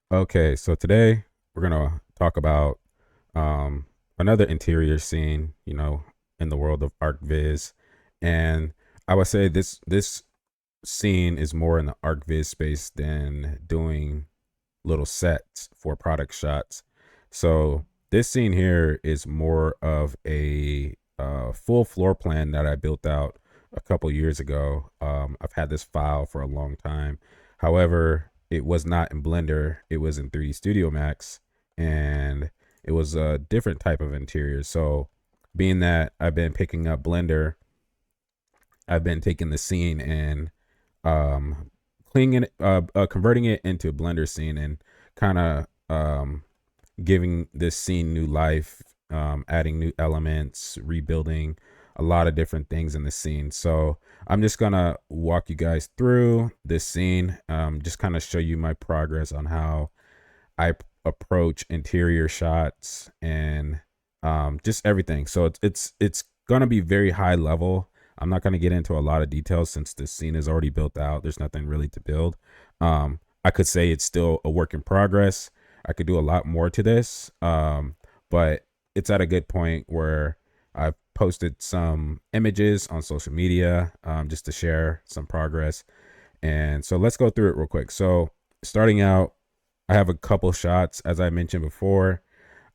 Okay, so today we're gonna talk about um, another interior scene, in the world of ArcViz, and I would say this scene is more in the ArcViz space than doing little sets for product shots. So this scene here is more of a full floor plan that I built out a couple years ago. I've had this file for a long time. However, it was not in Blender. It was in 3D Studio Max, and it was a different type of interior. So, being that I've been picking up Blender, I've been taking the scene and um, cleaning it, converting it into a Blender scene, and kind of giving this scene new life, adding new elements, rebuilding a lot of different things in the scene. So I'm just gonna walk you guys through this scene, just kind of show you my progress on how I approach interior shots and just everything. So it's gonna be very high level. I'm not gonna get into a lot of details since the scene is already built out. There's nothing really to build. I could say it's still a work in progress. I could do a lot more to this, but it's at a good point where I've posted some images on social media, just to share some progress. And so let's go through it real quick. So starting out, I have a couple shots, as I mentioned before.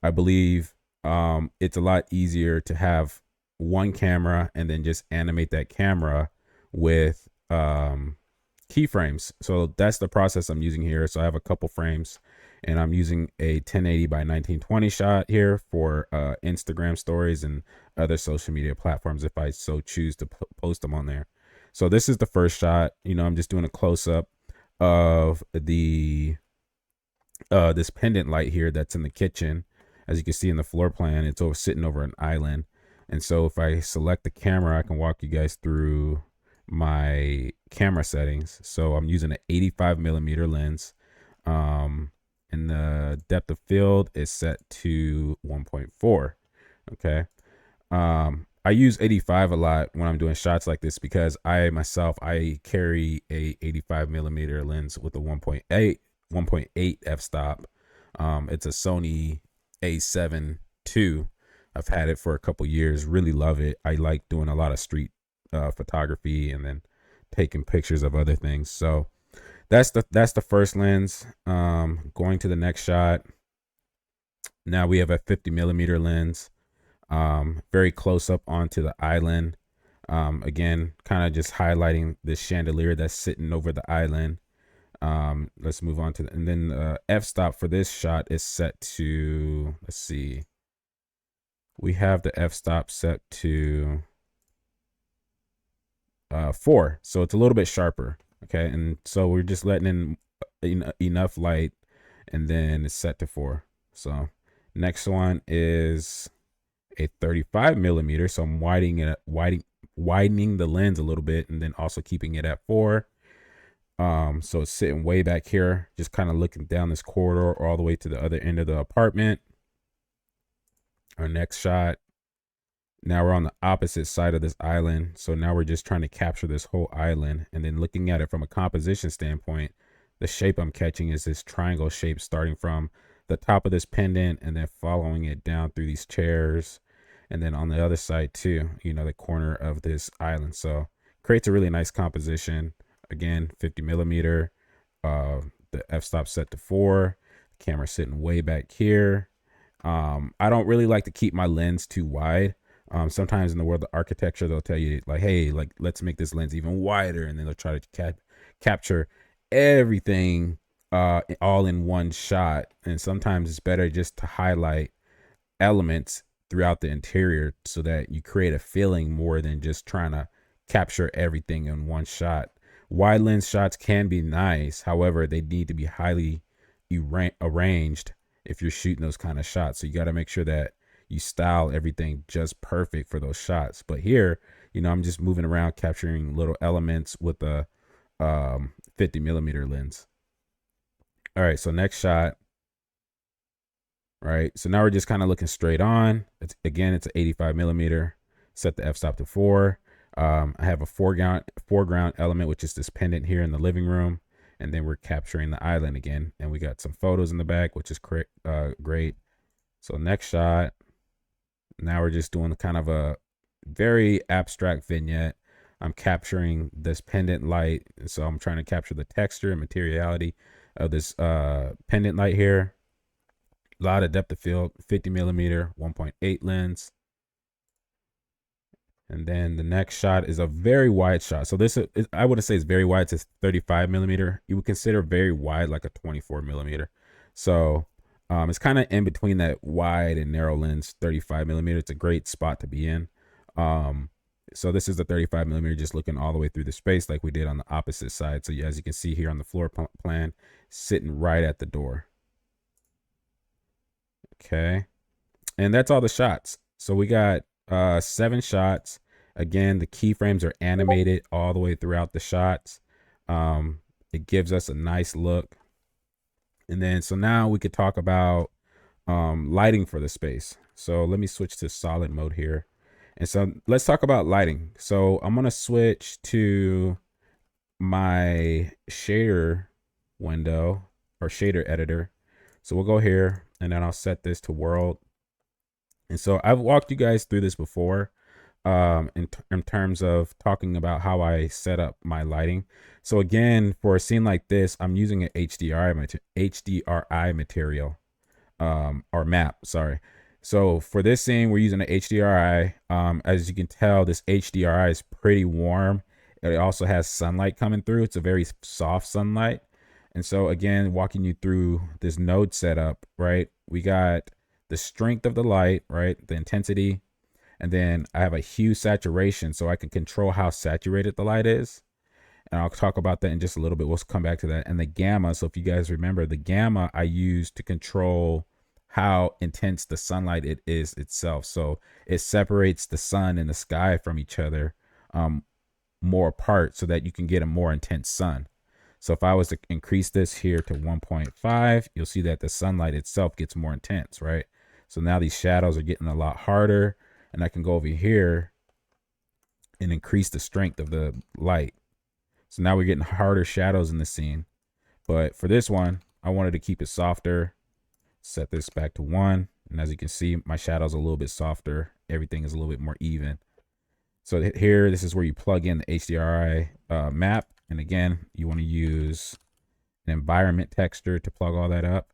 I believe it's a lot easier to have one camera and then just animate that camera with keyframes. So that's the process I'm using here. So I have a couple frames, and I'm using a 1080 by 1920 shot here for Instagram stories and other social media platforms if I so choose to post them on there. So this is the first shot. I'm just doing a close up of the this pendant light here that's in the kitchen. As you can see in the floor plan, it's sitting over an island. And so if I select the camera, I can walk you guys through my camera settings. So I'm using an 85 millimeter lens. And the depth of field is set to 1.4. Okay. I use 85 a lot when I'm doing shots like this because I carry a 85 millimeter lens with a 1.8 f-stop. It's a Sony A7 II. I've had it for a couple years. Really love it. I like doing a lot of street photography and then taking pictures of other things. So that's the first lens. Going to the next shot. Now we have a 50 millimeter lens. Very close up onto the island. Again, kind of just highlighting this chandelier that's sitting over the island. Let's move on to and then f-stop for this shot is set to, let's see, we have the f-stop set to 4, so it's a little bit sharper. Okay, and so we're just letting in enough light, and then it's set to 4. So next one is a 35 millimeter, so I'm widening the lens a little bit, and then also keeping it at 4. So it's sitting way back here, just kind of looking down this corridor all the way to the other end of the apartment. Our next shot. Now we're on the opposite side of this island. So now we're just trying to capture this whole island. And then looking at it from a composition standpoint, the shape I'm catching is this triangle shape starting from the top of this pendant and then following it down through these chairs. And then on the other side too, the corner of this island. So creates a really nice composition. Again, 50 millimeter, the f-stop set to 4, camera sitting way back here. I don't really like to keep my lens too wide. Sometimes in the world of architecture, they'll tell you like, hey, like let's make this lens even wider, and then they'll try to capture everything all in one shot. And sometimes it's better just to highlight elements throughout the interior so that you create a feeling more than just trying to capture everything in one shot. Wide lens shots can be nice, however, they need to be highly arranged if you're shooting those kind of shots. So you got to make sure that you style everything just perfect for those shots. But here, I'm just moving around, capturing little elements with a 50 millimeter lens. All right, so next shot. All right, so now we're just kind of looking straight on. It's an 85 millimeter. Set the f-stop to 4. I have a foreground element, which is this pendant here in the living room. and then we're capturing the island again, and we got some photos in the back, which is great. So next shot, now we're just doing kind of a very abstract vignette. I'm capturing this pendant light, so I'm trying to capture the texture and materiality of this pendant light here. A lot of depth of field, 50 millimeter 1.8 lens. And then the next shot is a very wide shot. So this is, I wouldn't say it's very wide. It's 35 millimeter. You would consider very wide like a 24 millimeter. So it's kind of in between that wide and narrow lens, 35 millimeter. It's a great spot to be in. So this is the 35 millimeter, just looking all the way through the space like we did on the opposite side. So as you can see here on the floor plan, sitting right at the door. Okay. And that's all the shots. So we got 7 shots. Again, the keyframes are animated all the way throughout the shots. It gives us a nice look. And then, so now we could talk about lighting for the space. So let me switch to solid mode here. And so let's talk about lighting. So I'm going to switch to my shader window or shader editor. So we'll go here and then I'll set this to world. And so I've walked you guys through this before in terms of talking about how I set up my lighting. So again, for a scene like this, I'm using an HDRI material or map, sorry. So for this scene, we're using an HDRI. As you can tell, this HDRI is pretty warm. It also has sunlight coming through. It's a very soft sunlight. And so again, walking you through this node setup, right? We got the strength of the light, right? The intensity. And then I have a hue saturation, so I can control how saturated the light is. And I'll talk about that in just a little bit. We'll come back to that. And the gamma, so if you guys remember, the gamma I use to control how intense the sunlight it is itself. So it separates the sun and the sky from each other more apart so that you can get a more intense sun. So if I was to increase this here to 1.5, you'll see that the sunlight itself gets more intense, right? So now these shadows are getting a lot harder, and I can go over here and increase the strength of the light. So now we're getting harder shadows in the scene. But for this one, I wanted to keep it softer. Set this back to 1. And as you can see, my shadow's a little bit softer. Everything is a little bit more even. So here, this is where you plug in the HDRI map. And again, you want to use an environment texture to plug all that up.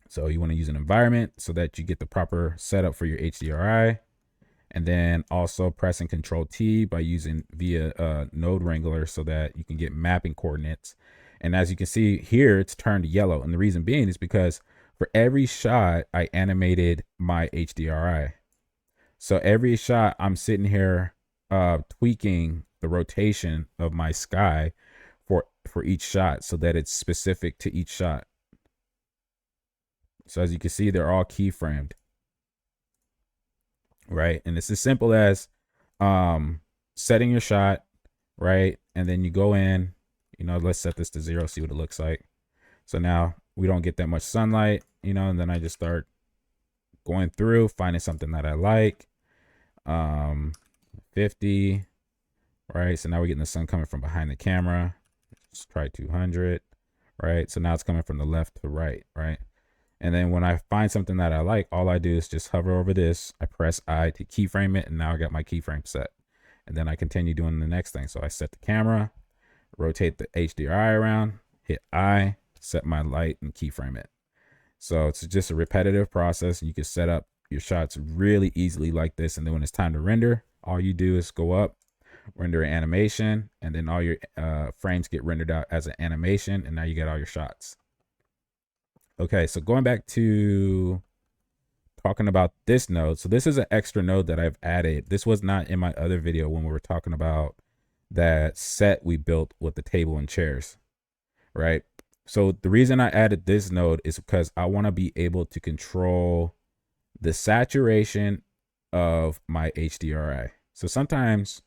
So you want to use an environment so that you get the proper setup for your HDRI. And then also pressing Control T by using via Node Wrangler so that you can get mapping coordinates. And as you can see here, it's turned yellow. And the reason being is because for every shot, I animated my HDRI. So every shot, I'm sitting here tweaking the rotation of my sky for each shot so that it's specific to each shot. So as you can see, they're all keyframed, right? And it's as simple as setting your shot, right? And then you go in, you know, let's set this to 0, see what it looks like. So now we don't get that much sunlight, you know, and then I just start going through, finding something that I like. 50, right? So now we're getting the sun coming from behind the camera. Let's try 200, right? So now it's coming from the left to right, right? And then when I find something that I like, all I do is just hover over this. I press I to keyframe it, and now I got my keyframe set. And then I continue doing the next thing. So I set the camera, rotate the HDRI around, hit I, set my light, and keyframe it. So it's just a repetitive process. You can set up your shots really easily like this. And then when it's time to render, all you do is go up, render an animation, and then all your frames get rendered out as an animation. And now you get all your shots. Okay, so going back to talking about this node. So this is an extra node that I've added. This was not in my other video when we were talking about that set we built with the table and chairs, right? So the reason I added this node is because I want to be able to control the saturation of my HDRI. So sometimes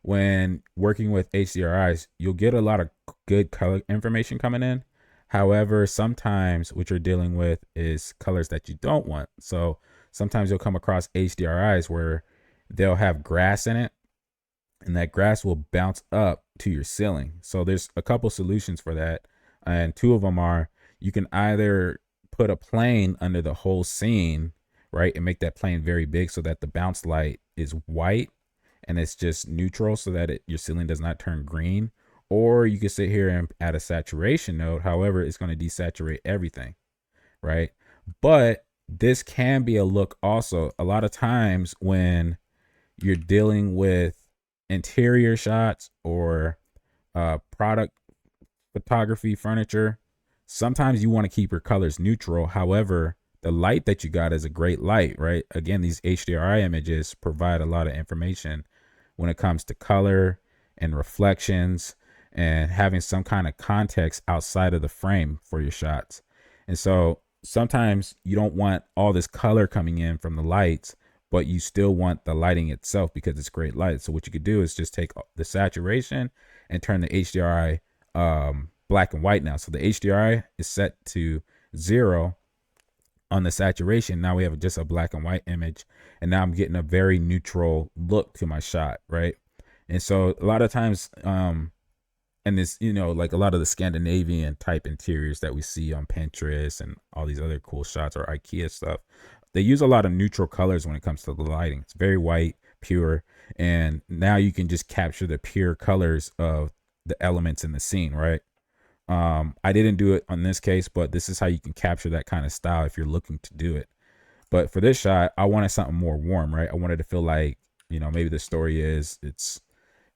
when working with HDRIs, you'll get a lot of good color information coming in. However, sometimes what you're dealing with is colors that you don't want. So sometimes you'll come across HDRIs where they'll have grass in it. and that grass will bounce up to your ceiling. So there's a couple solutions for that, and two of them are you can either put a plane under the whole scene, right, and make that plane very big so that the bounce light is white and it's just neutral so that your ceiling does not turn green. Or you can sit here and add a saturation node. However, it's going to desaturate everything, right? But this can be a look also. A lot of times when you're dealing with interior shots or product photography, furniture, sometimes you want to keep your colors neutral. However, the light that you got is a great light, right? Again, these HDRI images provide a lot of information when it comes to color and reflections and having some kind of context outside of the frame for your shots. And so sometimes you don't want all this color coming in from the lights, but you still want the lighting itself because it's great light. So what you could do is just take the saturation and turn the HDRI black and white now. So the HDRI is set to 0 on the saturation. Now we have just a black and white image, and now I'm getting a very neutral look to my shot, right? And so a lot of times, and this, like a lot of the Scandinavian type interiors that we see on Pinterest and all these other cool shots or IKEA stuff, they use a lot of neutral colors when it comes to the lighting. It's very white, pure, and now you can just capture the pure colors of the elements in the scene, right? I didn't do it on this case, but this is how you can capture that kind of style if you're looking to do it. But for this shot, I wanted something more warm, right? I wanted to feel like, maybe the story is it's,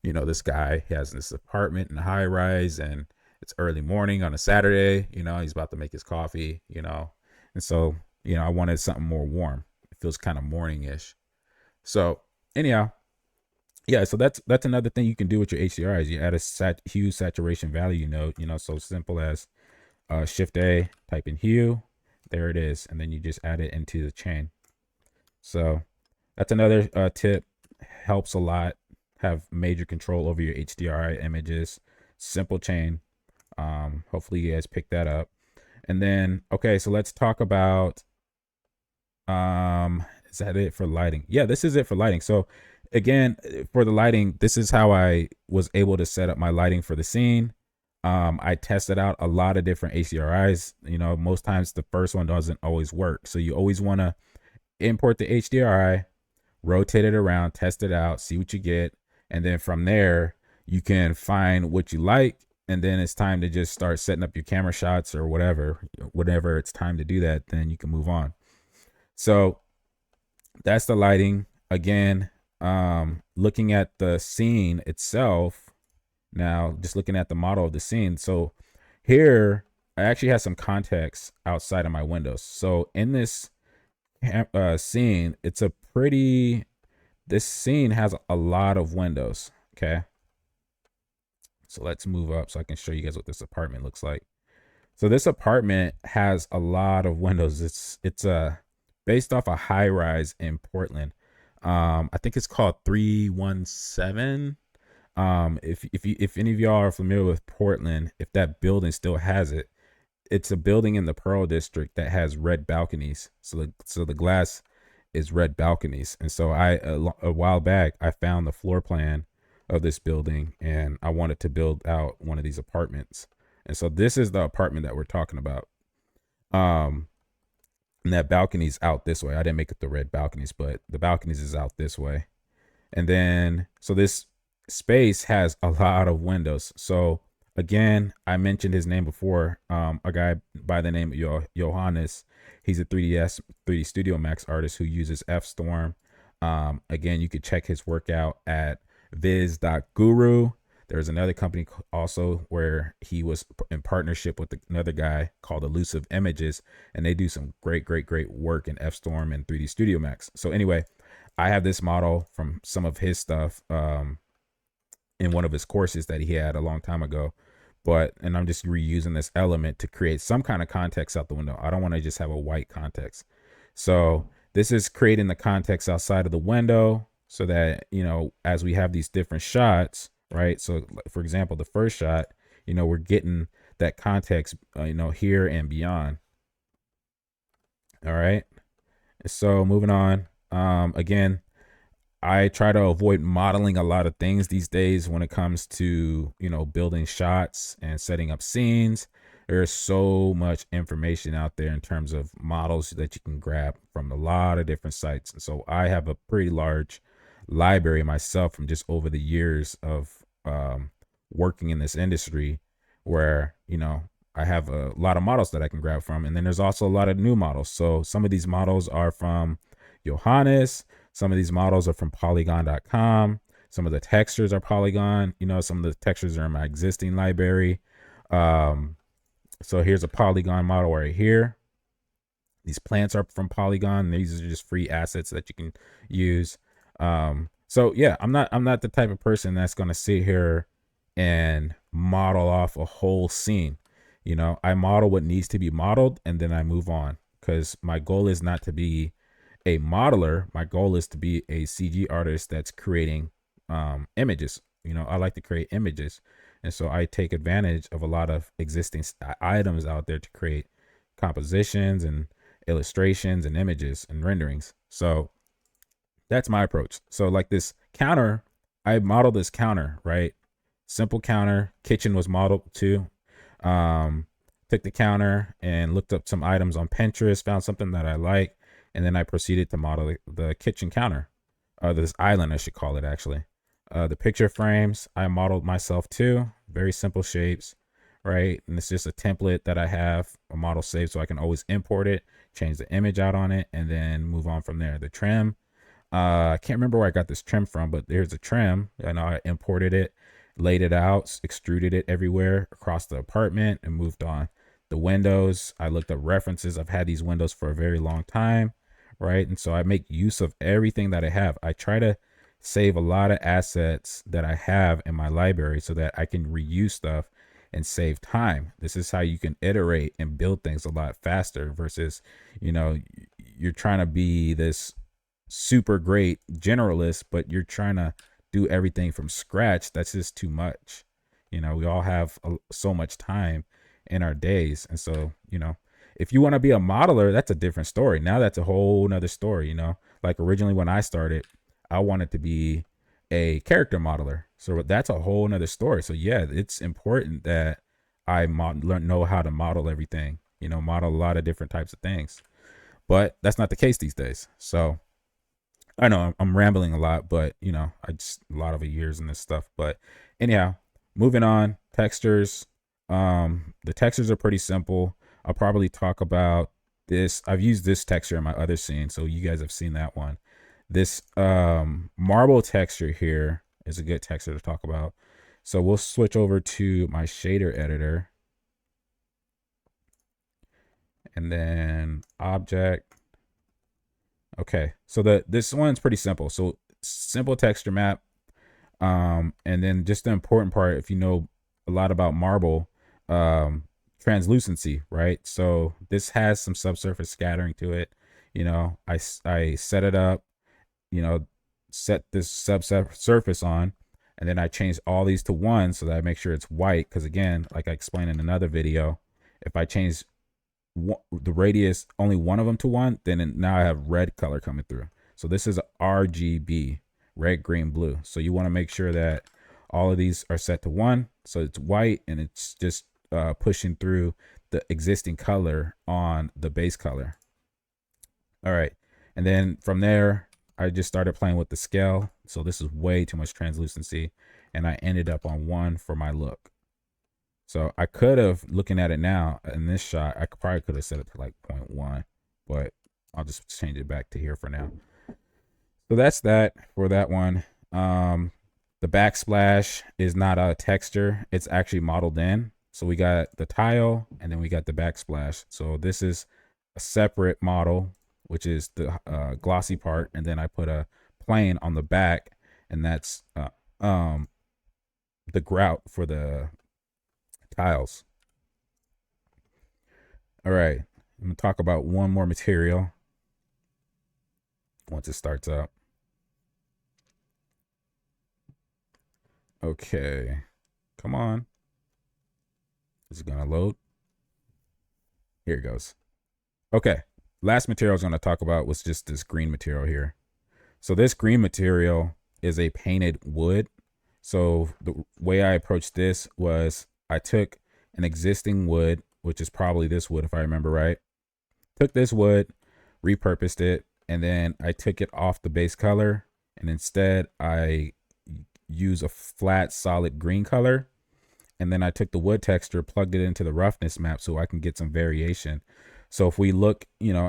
this guy has this apartment in a high rise and it's early morning on a Saturday, he's about to make his coffee, and so, I wanted something more warm. It feels kind of morning-ish. So anyhow, yeah, so that's another thing you can do with your HDR is you add a hue saturation value node, so simple as Shift A, type in hue, there it is, and then you just add it into the chain. So that's another tip, helps a lot. Have major control over your HDRI images, simple chain. Hopefully you guys pick that up. And then, okay, so let's talk about, is that it for lighting? Yeah, this is it for lighting. So again, for the lighting, this is how I was able to set up my lighting for the scene. I tested out a lot of different HDRIs. Most times the first one doesn't always work. So you always want to import the HDRI, rotate it around, test it out, see what you get. And then from there, you can find what you like. And then it's time to just start setting up your camera shots or whatever. Whenever it's time to do that, then you can move on. So that's the lighting. Again, looking at the scene itself now, just looking at the model of the scene. So here I actually have some context outside of my windows. So in this scene, this scene has a lot of windows. Okay, so let's move up so I can show you guys what this apartment looks like. So this apartment has a lot of windows. It's based off a high rise in Portland. I think it's called 317. If any of y'all are familiar with Portland, if that building still has it, it's a building in the Pearl District that has red balconies. So the glass is red balconies. And so a while back, I found the floor plan of this building and I wanted to build out one of these apartments. And so this is the apartment that we're talking about. And that balcony's out this way. I didn't make it the red balconies, but the balconies is out this way. And then, so this space has a lot of windows. So again, I mentioned his name before, a guy by the name of Johannes. He's a 3D Studio Max artist who uses F-Storm. Again, you could check his work out at viz.guru. There's another company also where he was in partnership with another guy called Elusive Images, and they do some great work in F-Storm and 3D Studio Max. So anyway, I have this model from some of his stuff in one of his courses that he had a long time ago. And I'm just reusing this element to create some kind of context out the window. I don't want to just have a white context. So this is creating the context outside of the window so that, as we have these different shots, right? So for example, the first shot, we're getting that context, here and beyond. All right. So moving on, again, I try to avoid modeling a lot of things these days when it comes to, building shots and setting up scenes. There's so much information out there in terms of models that you can grab from a lot of different sites. And so I have a pretty large library myself from just over the years of working in this industry where, I have a lot of models that I can grab from. And then there's also a lot of new models. So some of these models are from Johannes. Some of these models are from polygon.com. Some of the textures are Polygon. Some of the textures are in my existing library. So here's a Polygon model right here. These plants are from Polygon. These are just free assets that you can use. So yeah, I'm not the type of person that's going to sit here and model off a whole scene. I model what needs to be modeled and then I move on, because my goal is not to be a modeler. My goal is to be a CG artist that's creating images. I like to create images. And so I take advantage of a lot of existing items out there to create compositions and illustrations and images and renderings. So that's my approach. So like this counter, I modeled this counter, right? Simple counter. Kitchen was modeled too. Took the counter and looked up some items on Pinterest, found something that I like, and then I proceeded to model the kitchen counter, this island, I should call it actually. The picture frames I modeled myself too. Very simple shapes, right? And it's just a template that I have a model saved, so I can always import it, change the image out on it, and then move on from there. The trim, I can't remember where I got this trim from, but there's a trim. I know I imported it, laid it out, extruded it everywhere across the apartment, and moved on. The windows, I looked up references. I've had these windows for a very long time, right? And so I make use of everything that I have. I try to save a lot of assets that I have in my library so that I can reuse stuff and save time. This is how you can iterate and build things a lot faster versus, you're trying to be this super great generalist, but you're trying to do everything from scratch. That's just too much. We all have so much time in our days. And so, if you want to be a modeler, that's a different story. Now that's a whole nother story. Like originally when I started, I wanted to be a character modeler. So that's a whole nother story. So yeah, it's important that I know how to model everything, model a lot of different types of things, but that's not the case these days. So I know I'm rambling a lot, but I just a lot of years in this stuff. But anyhow, moving on, textures. The textures are pretty simple. I'll probably talk about this. I've used this texture in my other scene, so you guys have seen that one. This marble texture here is a good texture to talk about. So we'll switch over to my shader editor. And then object. Okay, so this one's pretty simple. So simple texture map. And then just the important part, if you know a lot about marble, translucency, right? So this has some subsurface scattering to it. I set it up, set this subsurface on, and then I changed all these to 1 so that I make sure it's white. Because again, like I explained in another video, if I change the radius, only one of them to 1, then now I have red color coming through. So this is RGB, red, green, blue. So you want to make sure that all of these are set to 1, so it's white and it's just pushing through the existing color on the base color. All right, and then from there I just started playing with the scale. So this is way too much translucency, and I ended up on 1 for my look. So I could have, looking at it now in this shot, I probably could have set it to like 0.1, but I'll just change it back to here for now. So that's that for that one. The backsplash is not a texture, it's actually modeled in. So we got the tile and then we got the backsplash. So this is a separate model, which is the glossy part, and then I put a plane on the back, and that's the grout for the tiles. All right, I'm gonna talk about one more material once it starts up. Okay, come on. Is it gonna load? Here it goes. Okay, last material I was gonna talk about was just this green material here. So this green material is a painted wood. So the way I approached this was I took an existing wood, which is probably this wood if I remember right. Took this wood, repurposed it, and then I took it off the base color, and instead I use a flat solid green color, and then I took the wood texture, plugged it into the roughness map so I can get some variation. So if we look,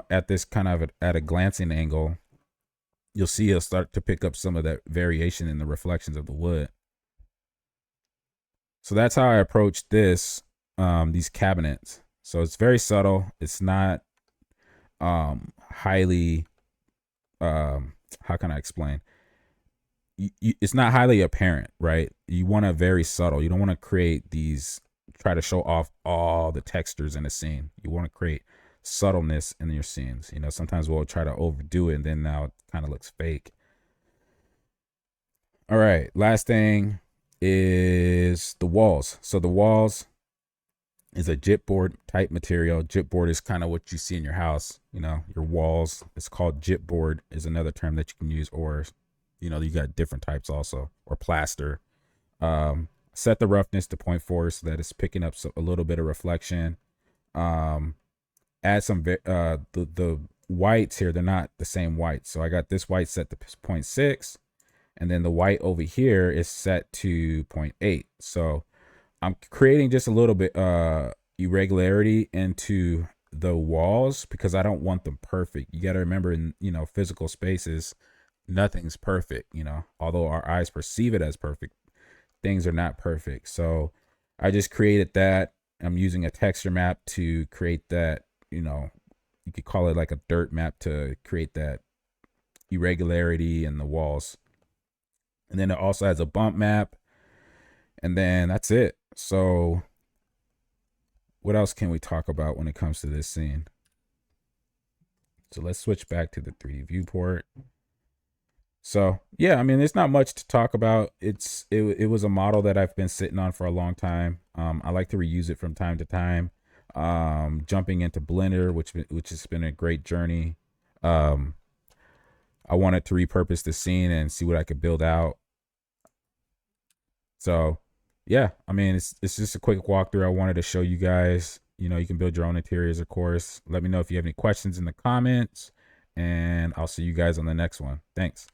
at this kind of at a glancing angle, you'll see it'll start to pick up some of that variation in the reflections of the wood. So that's how I approach this, these cabinets. So it's very subtle. It's not highly, how can I explain? It's not highly apparent, right? You want to very subtle. You don't want to create these, try to show off all the textures in a scene. You want to create subtleness in your scenes. Sometimes we'll try to overdo it, and then now it kind of looks fake. All right, last thing is the walls. So the walls is a gypboard type material. Gypboard is kind of what you see in your house, your walls. It's called gypboard is another term that you can use, or you got different types also, or plaster. Set the roughness to 0.4 so that it's picking up a little bit of reflection. Add some the whites here, they're not the same white, so I got this white set to 0.6, and then the white over here is set to 0.8. So I'm creating just a little bit irregularity into the walls because I don't want them perfect. You got to remember, in physical spaces, nothing's perfect. Although our eyes perceive it as perfect, things are not perfect. So I just created that. I'm using a texture map to create that. You could call it like a dirt map to create that irregularity in the walls. And then it also has a bump map, and then that's it. So what else can we talk about when it comes to this scene? So let's switch back to the 3D viewport. So yeah, I mean, there's not much to talk about. It was a model that I've been sitting on for a long time. I like to reuse it from time to time. Jumping into Blender, which has been a great journey. I wanted to repurpose the scene and see what I could build out. So yeah, I mean, it's just a quick walkthrough. I wanted to show you guys, you can build your own interiors, of course. Let me know if you have any questions in the comments, and I'll see you guys on the next one. Thanks.